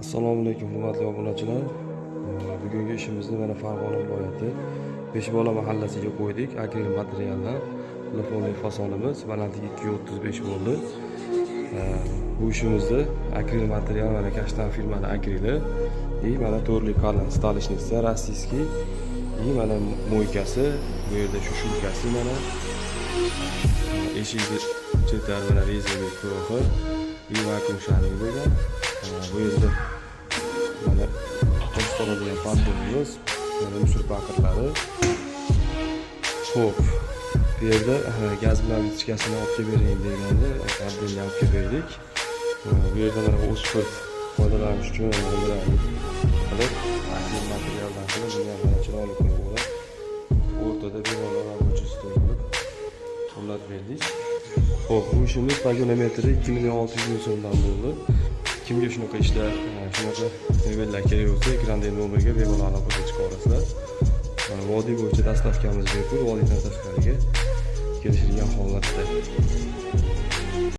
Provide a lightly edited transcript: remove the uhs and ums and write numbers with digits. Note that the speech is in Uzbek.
Assalomu alaykum hurmatli obunachilar. Bugungi ishimizni mana Farg'ona viloyati Beshbola mahallasiga qo'ydik. Akril materialdan lifonli fasonimiz balandligi 235 bo'ldi. Bu ishimizni akril material mana Kashtan firmani akrili mana to'rli qalin stolishniца rossiyskiy mana mo'ykasi, bu yerda shushulkasi mana eshigi chetlari mana rezervli kroxi vakuum shaning bo'lgan. Bu yerda mana toshqo'radigan pandonimiz, mana musor paketlari. Xo'p, bu yerda gaz bilan vichkasini olib kelib bering deganda, otlarni olib kelib berdik. Bu yerda mana o'spit foydalanish uchun qilib, akril materialdan qilib, bunga chiroyli qilib o'rab, o'rtada bemalol ravochi stol qilib o'rnatib berdik. Xo'p, bu ishimiz vagonometri 2600 ming so'mdan bo'ldi. Kimga shunaqa ishlar, shunaqa mebellar kerak bo'lsa, ekrandagi nomerga bemalol aloqaga chiqa olasizlar. Vodiy bo'yicha dastavkamiz bepul, vodiydan tashqariga kelishilgan holatda.